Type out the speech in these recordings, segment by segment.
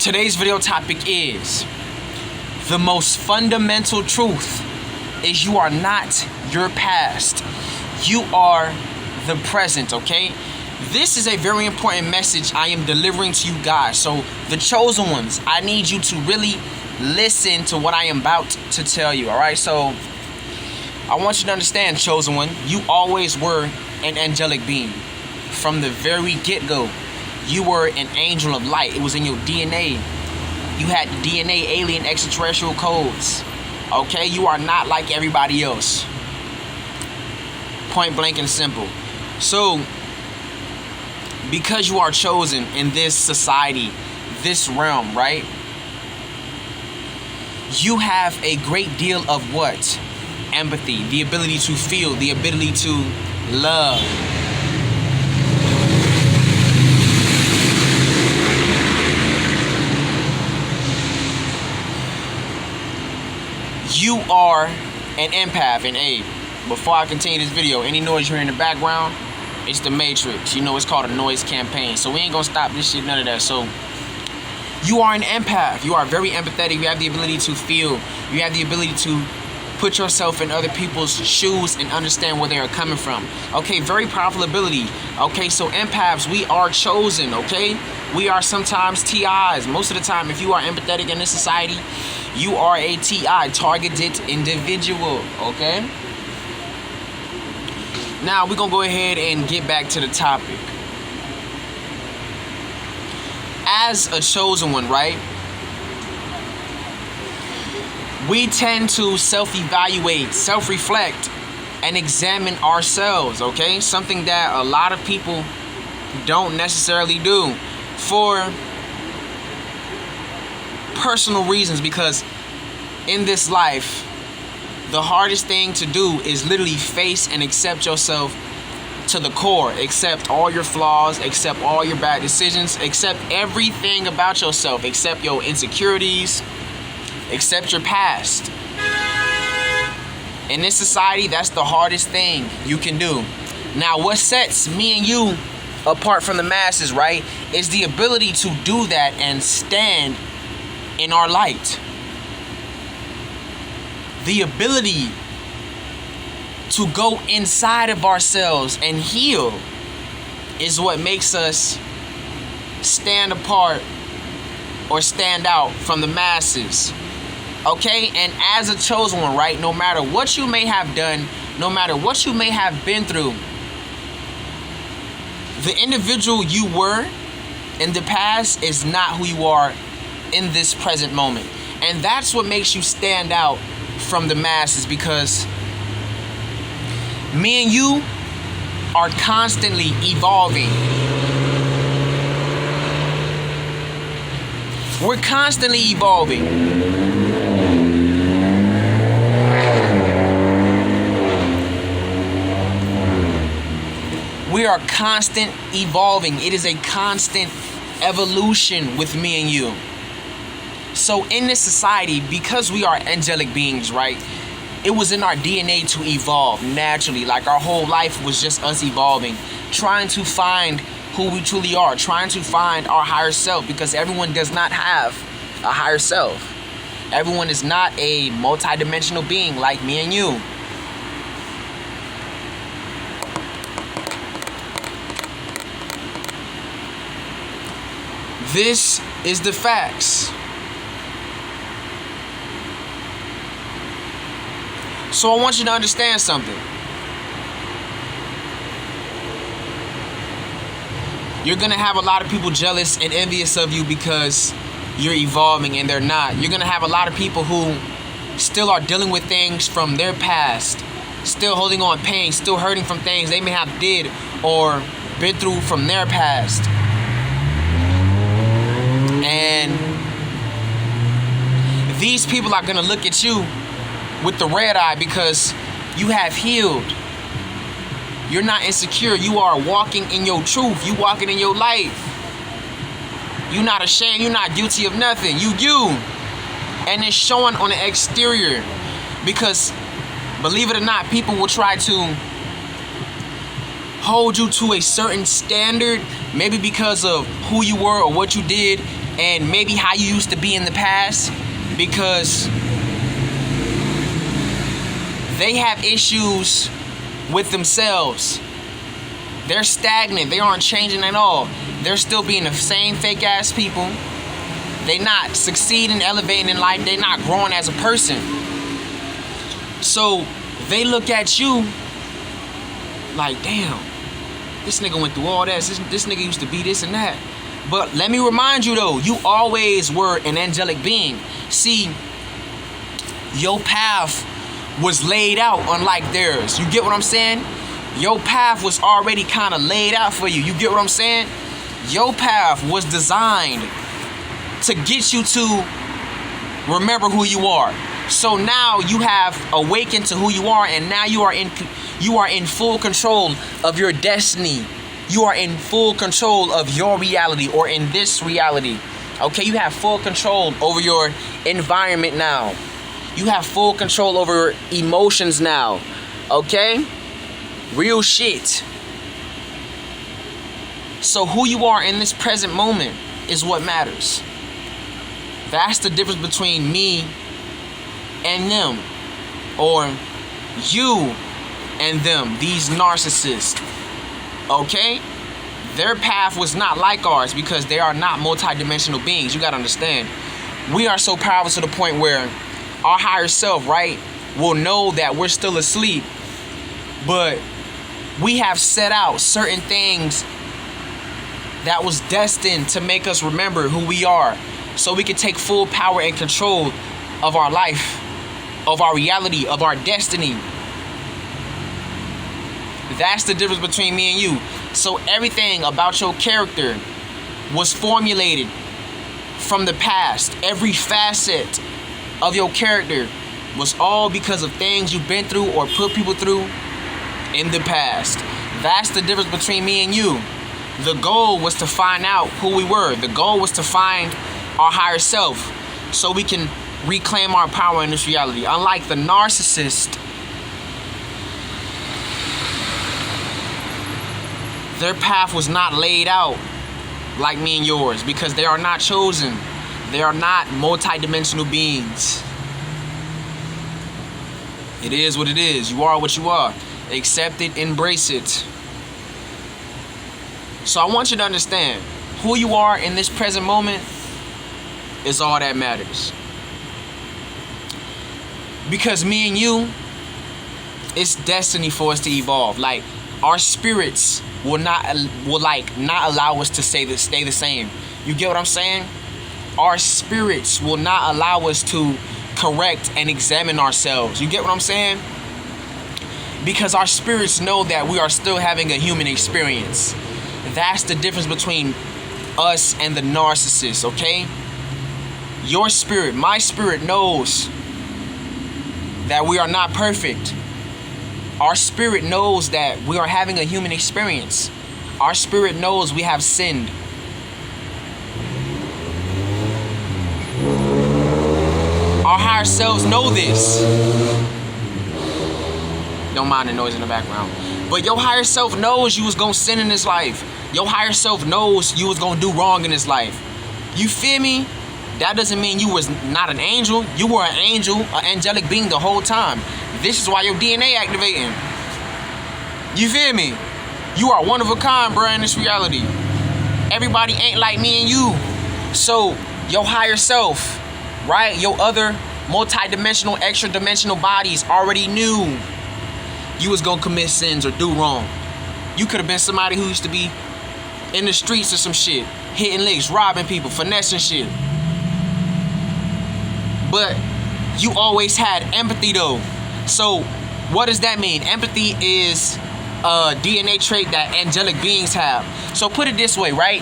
Today's video topic is the most fundamental truth is you are not your past. You are the present, okay? This is a very important message I am delivering to you guys. So the chosen ones, I need you to really listen to what I am about to tell you, all right? So I want you to understand, chosen one, you always were an angelic being. From the very get-go, you were an angel of light. It was in your DNA. You had DNA, alien, extraterrestrial codes. Okay, you are not like everybody else. Point blank and simple. So, because you are chosen in this society, this realm, right? You have a great deal of what? Empathy, the ability to feel, the ability to love. You are an empath. And hey, before I continue this video, any noise you hear in the background, it's the Matrix. You know, it's called a noise campaign. So we ain't gonna stop this shit, none of that. So you are an empath. You are very empathetic. You have the ability to feel. You have the ability to put yourself in other people's shoes and understand where they are coming from. Okay, very powerful ability. Okay, so empaths, we are chosen, okay? We are sometimes TIs. Most of the time, if you are empathetic in this society, you are a TI, targeted individual, okay? Now, we're gonna go ahead and get back to the topic. As a chosen one, right? We tend to self-evaluate, self-reflect, and examine ourselves, okay? Something that a lot of people don't necessarily do for personal reasons, because in this life, the hardest thing to do is literally face and accept yourself to the core. Accept all your flaws, accept all your bad decisions, accept everything about yourself, accept your insecurities, accept your past. In this society, that's the hardest thing you can do. Now, what sets me and you apart from the masses, right, is the ability to do that and stand in our light. The ability to go inside of ourselves and heal is what makes us stand apart or stand out from the masses. Okay, and as a chosen one, right, no matter what you may have done, no matter what you may have been through, the individual you were in the past is not who you are in this present moment. And that's what makes you stand out from the masses, because me and you are constantly evolving. We're constantly evolving. We are constant evolving. It is a constant evolution with me and you. So in this society, because we are angelic beings, right, it was in our DNA to evolve naturally. Like our whole life was just us evolving, trying to find who we truly are, trying to find our higher self, because everyone does not have a higher self. Everyone is not a multi-dimensional being like me and you. This is the facts. So I want you to understand something. You're gonna have a lot of people jealous and envious of you because you're evolving and they're not. You're gonna have a lot of people who still are dealing with things from their past, still holding on pain, still hurting from things they may have did or been through from their past. And these people are gonna look at you with the red eye because you have healed. You're not insecure. You are walking in your truth. You walking in your life. You're not ashamed. You're not guilty of nothing. You. And it's showing on the exterior, because believe it or not, people will try to hold you to a certain standard, maybe because of who you were or what you did, and maybe how you used to be in the past, because they have issues with themselves. They're stagnant. They aren't changing at all. They're still being the same fake ass people. They're not succeeding, elevating in life. They're not growing as a person. So they look at you like, damn, this nigga went through all that. This nigga used to be this and that. But let me remind you though, you always were an angelic being. See, your path was laid out unlike theirs. You get what I'm saying? Your path was already kind of laid out for you. You get what I'm saying? Your path was designed to get you to remember who you are. So now you have awakened to who you are, and now you are in full control of your destiny. You are in full control of your reality, or in this reality. Okay, you have full control over your environment now. You have full control over emotions now. Okay? Real shit. So who you are in this present moment is what matters. That's the difference between me and them, or you and them, these narcissists. Okay? Their path was not like ours because they are not multidimensional beings. You gotta understand. We are so powerful to the point where our higher self, right, will know that we're still asleep, but we have set out certain things that was destined to make us remember who we are, so we can take full power and control of our life, of our reality, of our destiny. That's the difference between me and you. So everything about your character was formulated from the past. Every facet of your character was all because of things you've been through or put people through in the past. That's the difference between me and you. The goal was to find out who we were. The goal was to find our higher self so we can reclaim our power in this reality. Unlike the narcissist, their path was not laid out like me and yours, because they are not chosen. They are not multidimensional beings. It is what it is. You are what you are. Accept it, embrace it. So I want you to understand, who you are in this present moment is all that matters. Because me and you, it's destiny for us to evolve. Like, our spirits will not allow us to stay the same. You get what I'm saying? Our spirits will not allow us to correct and examine ourselves. You get what I'm saying? Because our spirits know that we are still having a human experience. That's the difference between us and the narcissist, okay? Your spirit, my spirit, knows that we are not perfect. Our spirit knows that we are having a human experience. Our spirit knows we have sinned. Our higher selves know this. Don't mind the noise in the background. But your higher self knows you was gonna sin in this life. Your higher self knows you was gonna do wrong in this life. You feel me? That doesn't mean you was not an angel. You were an angel, an angelic being the whole time. This is why your DNA activating. You feel me? You are one of a kind, bro, in this reality. Everybody ain't like me and you. So your higher self, right? Your other multi-dimensional, extra-dimensional bodies already knew you was gonna commit sins or do wrong. You could have been somebody who used to be in the streets or some shit, hitting licks, robbing people, finessing shit. But you always had empathy though. So what does that mean? Empathy is a DNA trait that angelic beings have. So put it this way, right?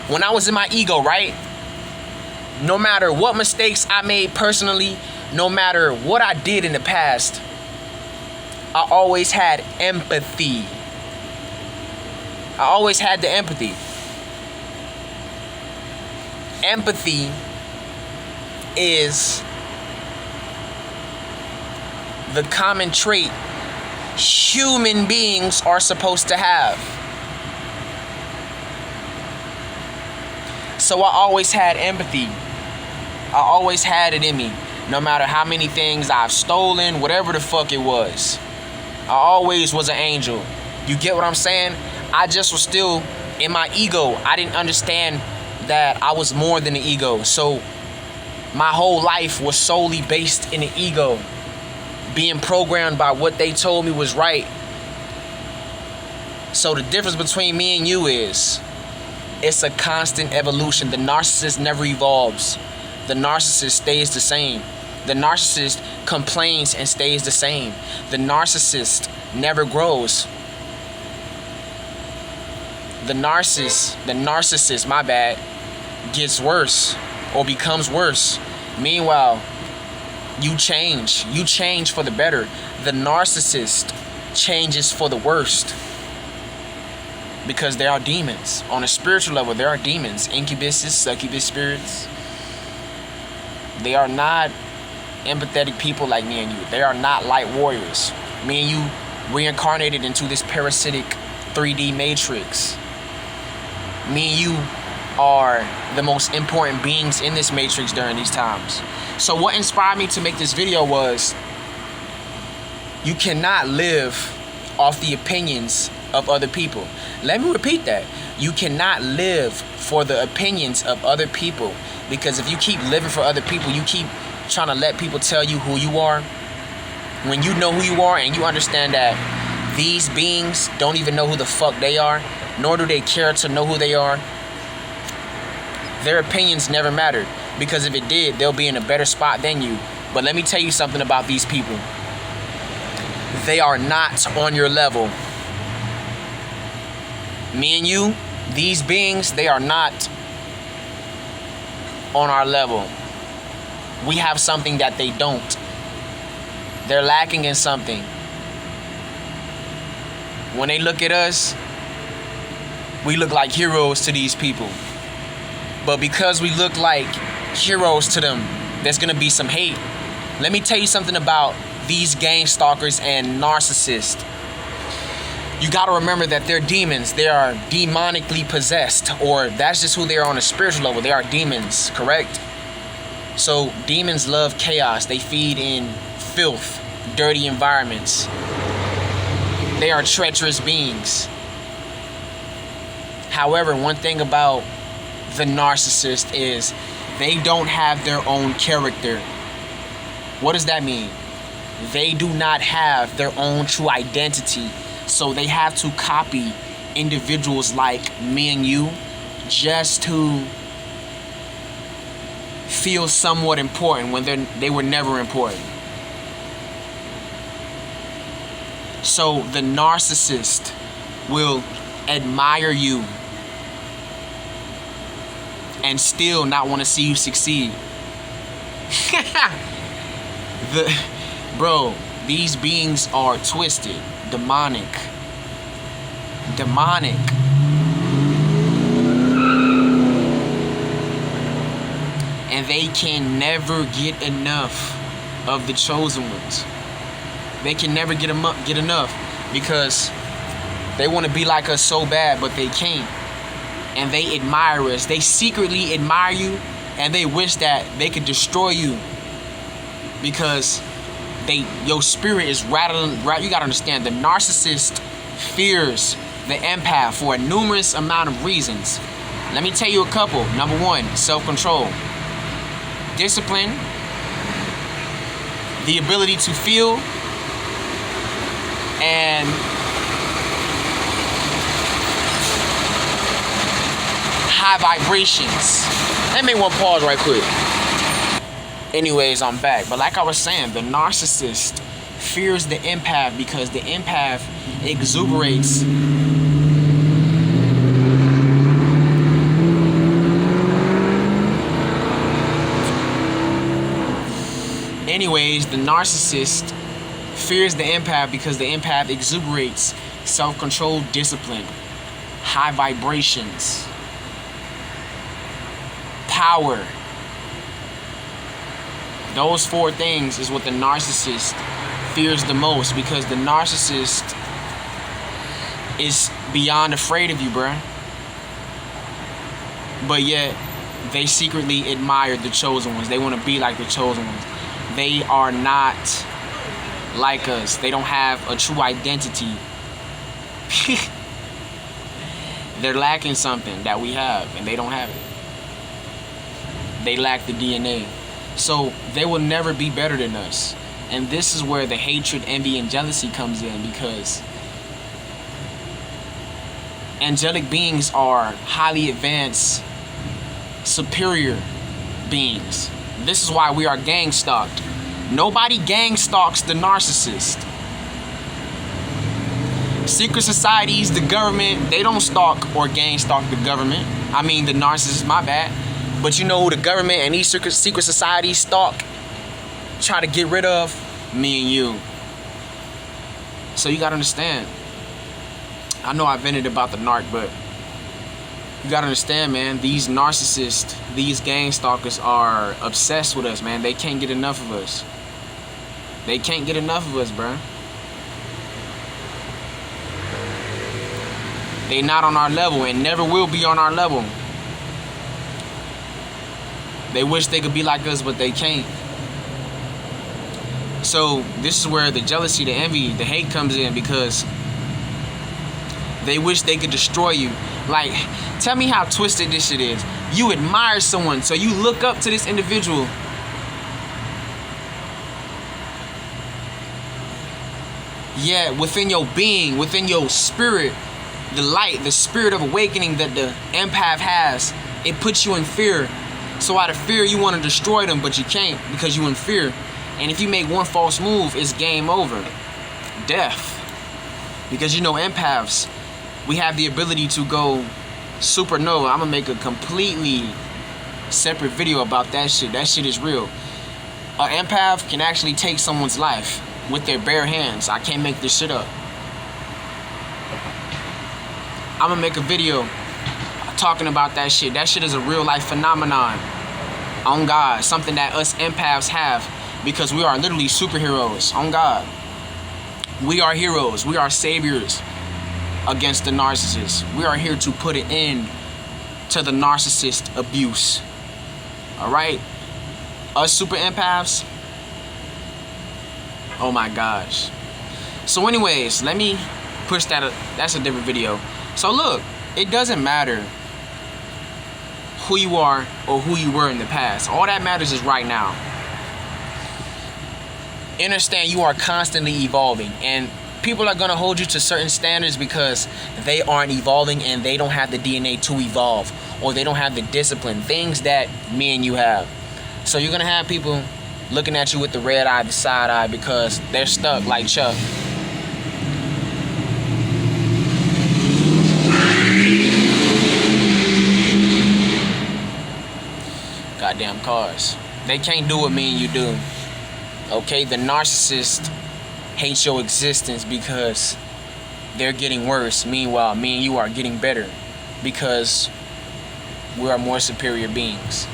When I was in my ego, right? No matter what mistakes I made personally, no matter what I did in the past, I always had empathy. I always had the empathy. Empathy is the common trait human beings are supposed to have. So So I always had empathy. I always had it in me. No matter how many things I've stolen, whatever the fuck it was. I always was an angel. You get what I'm saying? I just was still in my ego. I didn't understand that I was more than an ego. So my whole life was solely based in the ego. Being programmed by what they told me was right. So the difference between me and you is it's a constant evolution. The narcissist never evolves. The narcissist stays the same. The narcissist complains and stays the same. The narcissist never grows. The narcissist, my bad, gets worse or becomes worse. Meanwhile, you change. You change for the better. The narcissist changes for the worst. Because there are demons. On a spiritual level, there are demons. Incubuses, succubus spirits. They are not empathetic people like me and you. They are not light warriors. Me and you reincarnated into this parasitic 3D matrix. Me and you are the most important beings in this matrix during these times. So what inspired me to make this video was you cannot live off the opinions of other people. Let me repeat that. You cannot live for the opinions of other people, because if you keep living for other people, you keep trying to let people tell you who you are. When you know who you are and you understand that these beings don't even know who the fuck they are, nor do they care to know who they are, their opinions never mattered, because if it did, they'll be in a better spot than you. But let me tell you something about these people. They are not on your level. Me and you, these beings, they are not on our level. We have something that they don't. They're lacking in something. When they look at us, we look like heroes to these people. But because we look like heroes to them, there's gonna be some hate. Let me tell you something about these gang stalkers and narcissists. You gotta remember that they're demons. They are demonically possessed, or that's just who they are on a spiritual level. They are demons, correct? So demons love chaos. They feed in filth, dirty environments. They are treacherous beings. However, one thing about the narcissist is they don't have their own character. What does that mean? They do not have their own true identity. So they have to copy individuals like me and you just to feel somewhat important when they were never important. So the narcissist will admire you and still not want to see you succeed. Bro, these beings are twisted, demonic. And they can never get enough of the chosen ones. They can never get enough because they want to be like us so bad, but they can't. And they admire us. They secretly admire you, and they wish that they could destroy you because your spirit is rattling. You gotta understand, the narcissist fears the empath for a numerous amount of reasons. Let me tell you a couple. Number one, self-control, discipline, the ability to feel, and high vibrations. Let me make one pause right quick. Anyways, I'm back. But like I was saying, the narcissist fears the empath because the empath exuberates the narcissist fears the empath because the empath exuberates self-control, discipline, high vibrations, power. Those four things is what the narcissist fears the most, because the narcissist is beyond afraid of you, bruh. But yet, they secretly admire the chosen ones. They want to be like the chosen ones. They are not like us. They don't have a true identity. They're lacking something that we have, and they don't have it. They lack the DNA. So they will never be better than us. And this is where the hatred, envy, and jealousy comes in, because angelic beings are highly advanced, superior beings. This is why we are gang stalked. Nobody gang stalks the narcissist. Secret societies, the government, they don't stalk or gang stalk the government. I mean the narcissist, my bad. But you know who the government and these secret societies stalk, try to get rid of? Me and you. So you gotta understand. I know I vented about the narc, but you gotta understand, man, these narcissists, these gang stalkers are obsessed with us, man. They can't get enough of us. They can't get enough of us, bro. They not on our level and never will be on our level. They wish they could be like us, but they can't. So this is where the jealousy, the envy, the hate comes in, because they wish they could destroy you. Like, tell me how twisted this shit is. You admire someone, so you look up to this individual. Yeah, within your being, within your spirit, the light, the spirit of awakening that the empath has, it puts you in fear. So out of fear, you want to destroy them, but you can't because you're in fear. And if you make one false move, it's game over. Death. Because you know, empaths, we have the ability to go supernova. I'm gonna make a completely separate video about that shit. That shit is real. An empath can actually take someone's life with their bare hands. I can't make this shit up. I'm gonna make a video talking about that shit. That shit is a real life phenomenon. On God, something that us empaths have, because we are literally superheroes. On God, we are heroes. We are saviors against the narcissist. We are here to put an end to the narcissist abuse. All right, us super empaths. Oh my gosh. So anyways, let me push that. That's a different video. So look, it doesn't matter who you are or who you were in the past. All that matters is right now. Understand, you are constantly evolving, and people are gonna hold you to certain standards because they aren't evolving and they don't have the DNA to evolve, or they don't have the discipline, things that me and you have. So you're gonna have people looking at you with the red eye, the side eye, because they're stuck like Chuck. Goddamn cars. They can't do what me and you do. Okay, the narcissist hates your existence because they're getting worse. Meanwhile, me and you are getting better because we are more superior beings.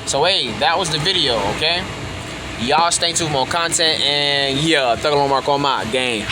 So hey, that was the video, okay? Y'all stay tuned for more content, and yeah, Thug Mark on my game.